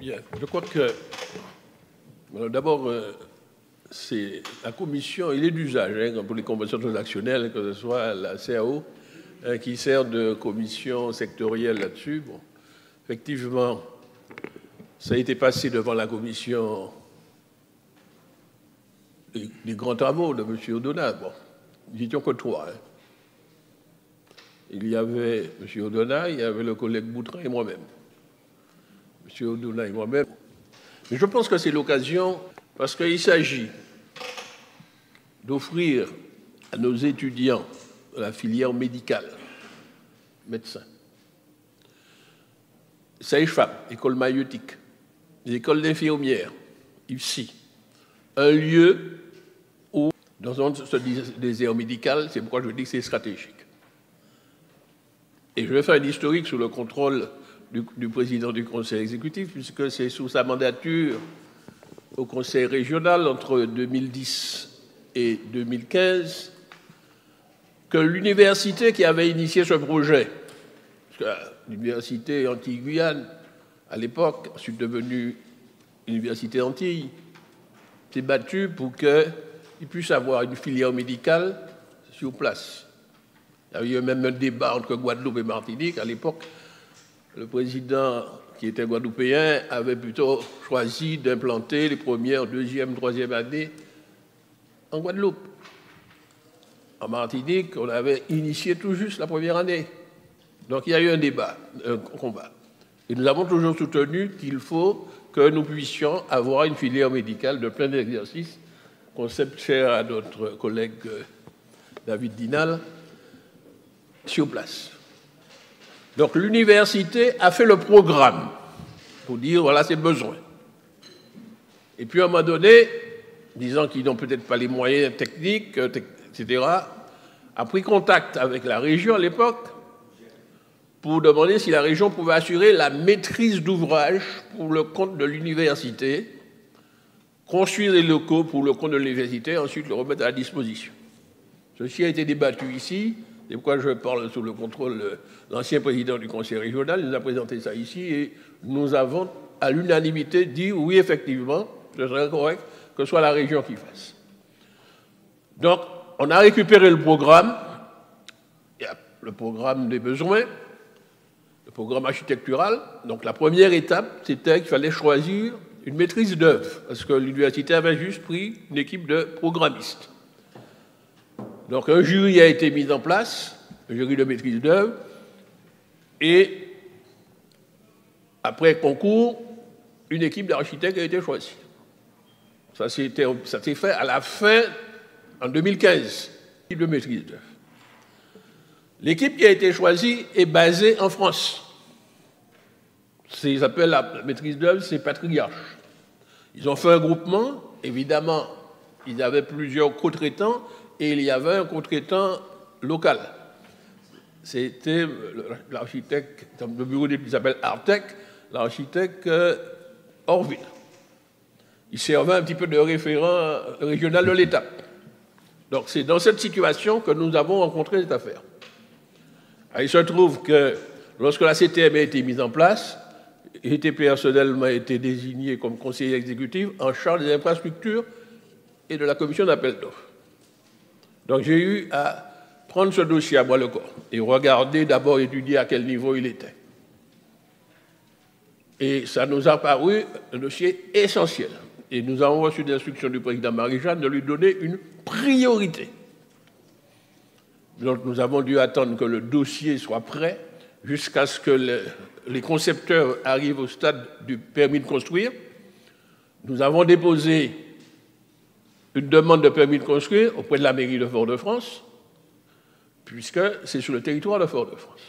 Bien. Je crois que, d'abord, c'est la commission, il est d'usage pour les conventions transactionnelles, que ce soit la CAO, qui sert de commission sectorielle là-dessus. Bon, effectivement, ça a été passé devant la commission des grands travaux de M. O'Donnell. Bon, nous n'étions que trois. Il y avait M. O'Donnell, il y avait le collègue Boutrin et moi-même. M. O'Donnell et moi-même. Mais je pense que c'est l'occasion, parce qu'il s'agit d'offrir à nos étudiants de la filière médicale, médecins, sages-femmes, école maïeutique, les écoles d'infirmières, ici, un lieu où, dans ce désert médical, c'est pourquoi je dis que c'est stratégique. Et je vais faire un historique sous le contrôle du président du conseil exécutif, puisque c'est sous sa mandature au conseil régional entre 2010 et 2015 que l'université qui avait initié ce projet, l'université Antilles-Guyane, à l'époque, ensuite devenue Université Antilles, s'est battue pour qu'il puisse avoir une filière médicale sur place. Il y a eu même un débat entre Guadeloupe et Martinique. À l'époque, le président, qui était guadeloupéen, avait plutôt choisi d'implanter les premières, deuxième, troisième années en Guadeloupe. En Martinique, on avait initié tout juste la première année. Donc il y a eu un débat, un combat. Et nous avons toujours soutenu qu'il faut que nous puissions avoir une filière médicale de plein exercice, concept cher à notre collègue David Dinal, sur place. Donc l'université a fait le programme pour dire voilà ses besoins. Et puis à un moment donné, disant qu'ils n'ont peut-être pas les moyens techniques, etc., a pris contact avec la région à l'époque pour demander si la région pouvait assurer la maîtrise d'ouvrage pour le compte de l'université, construire les locaux pour le compte de l'université, ensuite le remettre à la disposition. Ceci a été débattu ici. C'est pourquoi je parle sous le contrôle de l'ancien président du conseil régional. Il nous a présenté ça ici et nous avons à l'unanimité dit oui, effectivement, ce serait correct que ce soit la région qui fasse. Donc, on a récupéré le programme, le programme des besoins, le programme architectural. Donc, la première étape, c'était qu'il fallait choisir une maîtrise d'œuvre, parce que l'université avait juste pris une équipe de programmistes. Donc un jury a été mis en place, un jury de maîtrise d'œuvre, et après concours, une équipe d'architectes a été choisie. Ça s'est fait à la fin, en 2015, l'équipe de maîtrise d'œuvre. L'équipe qui a été choisie est basée en France. Ça s'appelle la maîtrise d'œuvre, c'est Patriarche. Ils ont fait un groupement, évidemment, ils avaient plusieurs co-traitants, et il y avait un co-traitant local. C'était l'architecte, le bureau d'études s'appelle Artec, l'architecte Orville. Il servait un petit peu de référent régional de l'État. Donc c'est dans cette situation que nous avons rencontré cette affaire. Alors, il se trouve que lorsque la CTM a été mise en place, j'étais personnellement été désigné comme conseiller exécutif en charge des infrastructures et de la commission d'appel d'offres. Donc j'ai eu à prendre ce dossier à bras le corps et regarder, d'abord étudier à quel niveau il était. Et ça nous a paru un dossier essentiel. Et nous avons reçu l'instruction du président Marie-Jeanne de lui donner une priorité. Donc nous avons dû attendre que le dossier soit prêt jusqu'à ce que les concepteurs arrivent au stade du permis de construire. Nous avons déposé une demande de permis de construire auprès de la mairie de Fort-de-France, puisque c'est sur le territoire de Fort-de-France.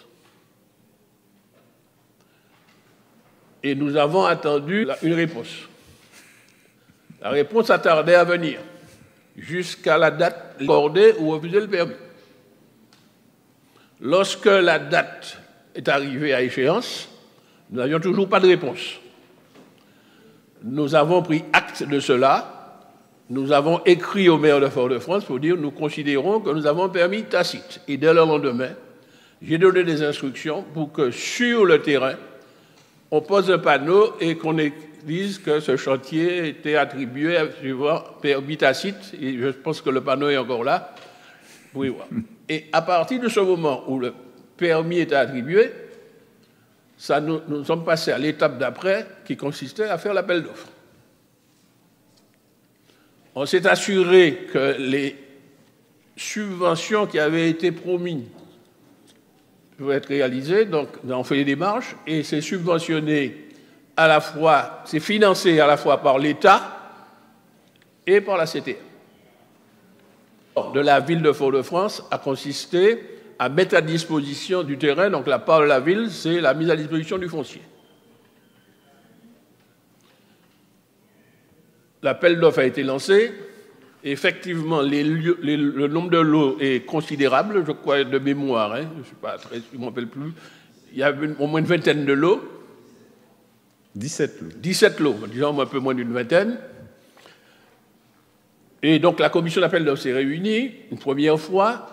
Et nous avons attendu une réponse. La réponse a tardé à venir, jusqu'à la date accordée où refusait le permis. Lorsque la date est arrivée à échéance, nous n'avions toujours pas de réponse. Nous avons pris acte de cela. Nous avons écrit au maire de Fort-de-France pour dire nous considérons que nous avons un permis tacite. Et dès le lendemain, j'ai donné des instructions pour que sur le terrain, on pose un panneau et qu'on dise que ce chantier était attribué suivant permis tacite, et je pense que le panneau est encore là. Oui, voir. Et à partir de ce moment où le permis était attribué, nous sommes passés à l'étape d'après qui consistait à faire l'appel d'offres. On s'est assuré que les subventions qui avaient été promises pouvaient être réalisées, donc on fait les démarches, et c'est subventionné à la fois, c'est financé à la fois par l'État et par la CTM. De la ville de Fort-de-France a consisté à mettre à disposition du terrain, donc la part de la ville, c'est la mise à disposition du foncier. L'appel d'offres a été lancé. Effectivement, le nombre de lots est considérable, je crois, de mémoire, hein, je ne sais pas, je ne me rappelle plus. Il y a au moins une vingtaine de lots. 17 lots. 17 lots, disons un peu moins d'une vingtaine. Et donc la commission d'appel d'offres s'est réunie une première fois.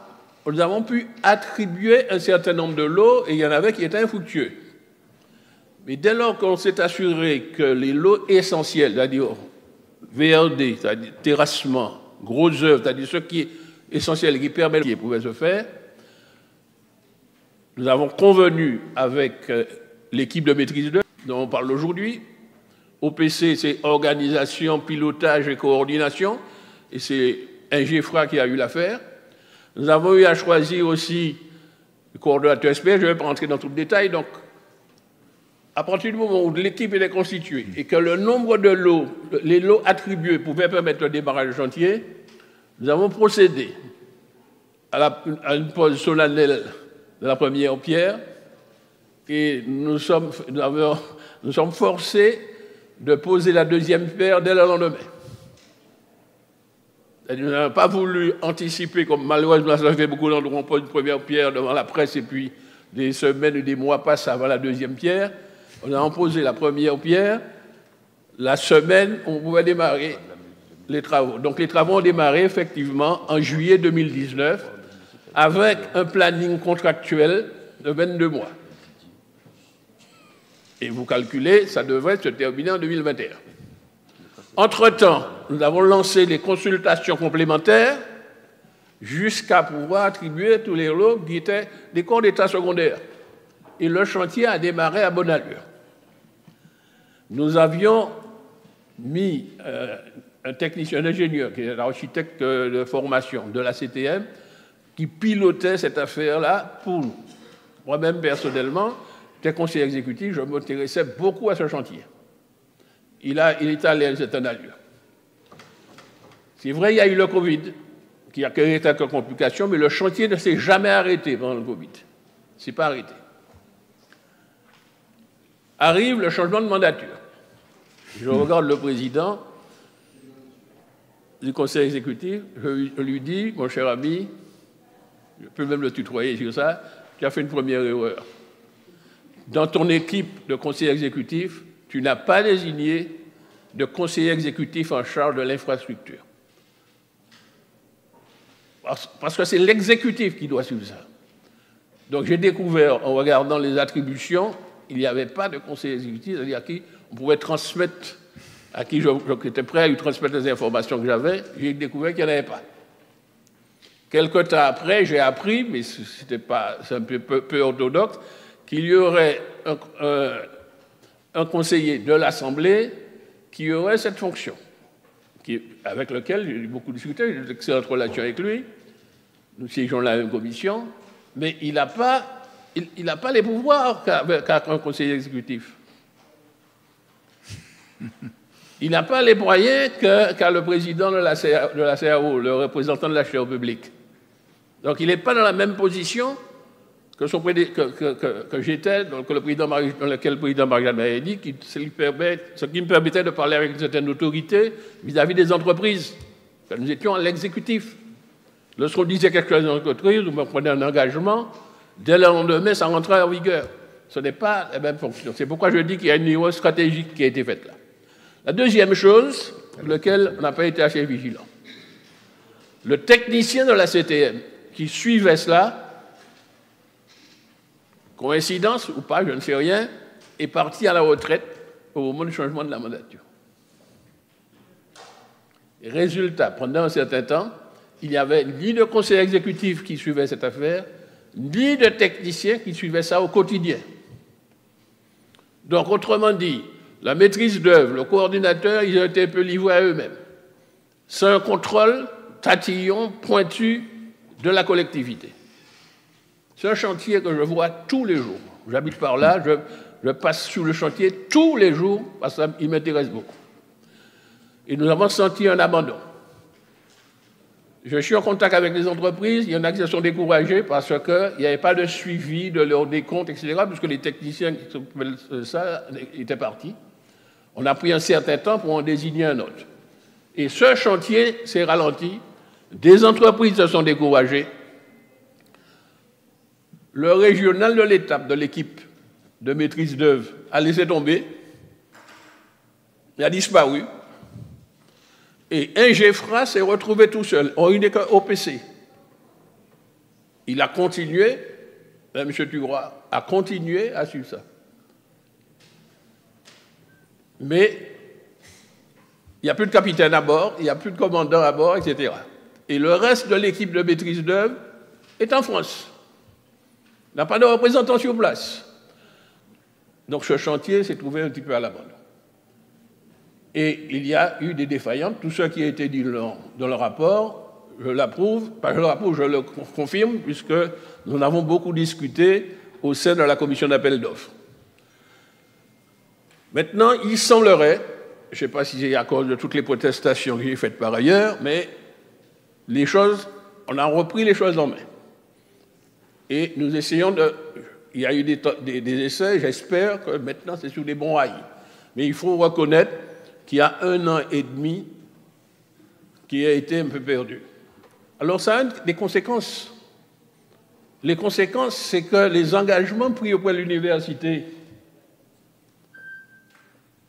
Nous avons pu attribuer un certain nombre de lots et il y en avait qui étaient infructueux. Mais dès lors qu'on s'est assuré que les lots essentiels, c'est-à-dire VRD, c'est-à-dire terrassement, gros œuvres, c'est-à-dire ce qui est essentiel et qui permet qui pouvait se faire, nous avons convenu avec l'équipe de maîtrise d'œuvre dont on parle aujourd'hui. OPC, c'est organisation, pilotage et coordination, et c'est un GFRA qui a eu l'affaire. Nous avons eu à choisir aussi le coordonnateur SPR, je ne vais pas rentrer dans tout le détail, donc à partir du moment où l'équipe était constituée et que le nombre de lots, les lots attribués pouvaient permettre le démarrage du chantier, nous avons procédé à une pose solennelle de la première pierre et nous sommes forcés de poser la deuxième pierre dès le lendemain. Nous n'avons pas voulu anticiper, comme malheureusement ça fait beaucoup d'endroits, on pose une première pierre devant la presse et puis des semaines et des mois passent avant la deuxième pierre. On a posé la première pierre, la semaine, on pouvait démarrer les travaux. Donc les travaux ont démarré effectivement en juillet 2019 avec un planning contractuel de 22 mois. Et vous calculez, ça devrait se terminer en 2021. Entre-temps, nous avons lancé les consultations complémentaires jusqu'à pouvoir attribuer tous les lots qui étaient des corps d'état secondaires. Et le chantier a démarré à bonne allure. Nous avions mis un technicien, un ingénieur, qui est l'architecte de formation de la CTM, qui pilotait cette affaire-là pour nous. Moi-même, personnellement, j'étais conseiller exécutif, je m'intéressais beaucoup à ce chantier. Il est allé à une certaine allure. C'est vrai, il y a eu le Covid, qui a créé quelques complications, mais le chantier ne s'est jamais arrêté pendant le Covid. Il ne s'est pas arrêté. Arrive le changement de mandature. Je regarde le président du conseil exécutif, je lui dis, mon cher ami, je peux même le tutoyer sur ça, tu as fait une première erreur. Dans ton équipe de conseil exécutif, tu n'as pas désigné de conseiller exécutif en charge de l'infrastructure. Parce que c'est l'exécutif qui doit suivre ça. Donc j'ai découvert, en regardant les attributions, il n'y avait pas de conseiller exécutif, c'est-à-dire à qui on pouvait transmettre, à qui j'étais prêt à lui transmettre les informations que j'avais, j'ai découvert qu'il n'y en avait pas. Quelque temps après, j'ai appris, mais c'est un peu orthodoxe, qu'il y aurait un conseiller de l'Assemblée qui aurait cette fonction, avec lequel j'ai beaucoup discuté, j'ai d'excellentes relations avec lui, nous siégeons là à une commission, mais il n'a pas les pouvoirs qu'a un conseiller exécutif. Il n'a pas les moyens qu'a le président de la CAO, le représentant de l'acheteur public. Donc il n'est pas dans la même position que j'étais, dans lequel le président Marianne m'avait dit, ce qui me permettait de parler avec une certaine autorité vis-à-vis des entreprises. Nous étions à l'exécutif. Lorsqu'on disait quelque chose dans l'entreprise, vous me prenez un engagement, dès le lendemain, ça rentrait en vigueur. Ce n'est pas la même fonction. C'est pourquoi je dis qu'il y a une niveau stratégique qui a été faite là. La deuxième chose, sur laquelle on n'a pas été assez vigilant. Le technicien de la CTM qui suivait cela, coïncidence ou pas, je ne sais rien, est parti à la retraite au moment du changement de la mandature. Et résultat, pendant un certain temps, il n'y avait ni de conseil exécutif qui suivait cette affaire, ni de techniciens qui suivaient ça au quotidien. Donc, autrement dit, la maîtrise d'œuvre, le coordinateur, ils ont été un peu livrés à eux-mêmes. C'est un contrôle tatillon, pointu de la collectivité. C'est un chantier que je vois tous les jours. J'habite par là, je passe sur le chantier tous les jours parce qu'il m'intéresse beaucoup. Et nous avons senti un abandon. Je suis en contact avec les entreprises, il y en a qui se sont découragés parce qu'il n'y avait pas de suivi de leurs décomptes, etc., puisque les techniciens qui s'occupaient de ça étaient partis. On a pris un certain temps pour en désigner un autre. Et ce chantier s'est ralenti, des entreprises se sont découragées. Le régional de l'étape de l'équipe de maîtrise d'œuvre a laissé tomber, il a disparu. Et Ingefra s'est retrouvé tout seul. Il n'est qu'un OPC. Il a continué, M. Turoy a continué à suivre ça. Mais il n'y a plus de capitaine à bord, il n'y a plus de commandant à bord, etc. Et le reste de l'équipe de maîtrise d'œuvre est en France. Il n'a pas de représentant sur place. Donc ce chantier s'est trouvé un petit peu à l'abandon. Et il y a eu des défaillances. Tout ce qui a été dit dans le rapport, je l'approuve, je le confirme, puisque nous en avons beaucoup discuté au sein de la commission d'appel d'offres. Maintenant, il semblerait, je ne sais pas si c'est à cause de toutes les protestations que j'ai faites par ailleurs, mais on a repris les choses en main. Et nous essayons il y a eu des essais, j'espère que maintenant c'est sur des bons rails. Mais il faut reconnaître qu'il y a 1 an et demi qui a été un peu perdu. Alors ça a des conséquences. Les conséquences, c'est que les engagements pris auprès de l'université,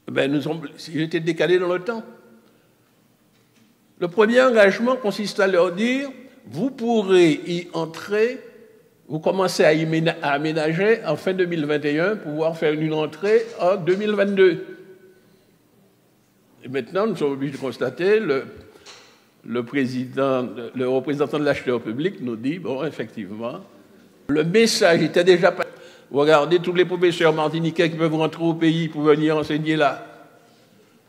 ils étaient décalés dans le temps. Le premier engagement consiste à leur dire, vous pourrez y entrer, vous commencez à aménager en fin 2021, pouvoir faire une entrée en 2022. Et maintenant, nous sommes obligés de constater, le représentant de l'acheteur public nous dit, bon, effectivement, le message était déjà passé. Regardez tous les professeurs martiniquais qui peuvent rentrer au pays pour venir enseigner là.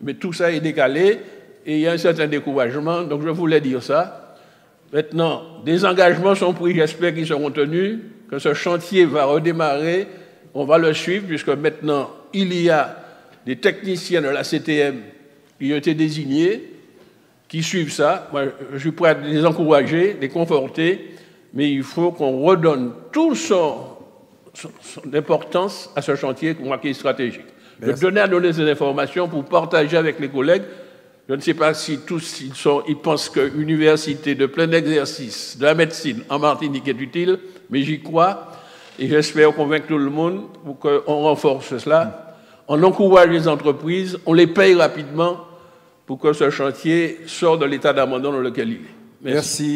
Mais tout ça est décalé et il y a un certain découragement, donc je voulais dire ça. Maintenant, des engagements sont pris, j'espère qu'ils seront tenus, que ce chantier va redémarrer, on va le suivre, puisque maintenant, il y a des techniciens de la CTM qui ont été désignés, qui suivent ça. Moi, je suis prêt à les encourager, les conforter, mais il faut qu'on redonne toute son importance à ce chantier qui est stratégique. Merci. Je tenais à donner ces informations pour partager avec les collègues. Je ne sais pas si tous ils pensent que l'université de plein exercice de la médecine en Martinique est utile, mais j'y crois et j'espère convaincre tout le monde pour qu'on renforce cela. On encourage les entreprises, on les paye rapidement pour que ce chantier sorte de l'état d'abandon dans lequel il est. Merci.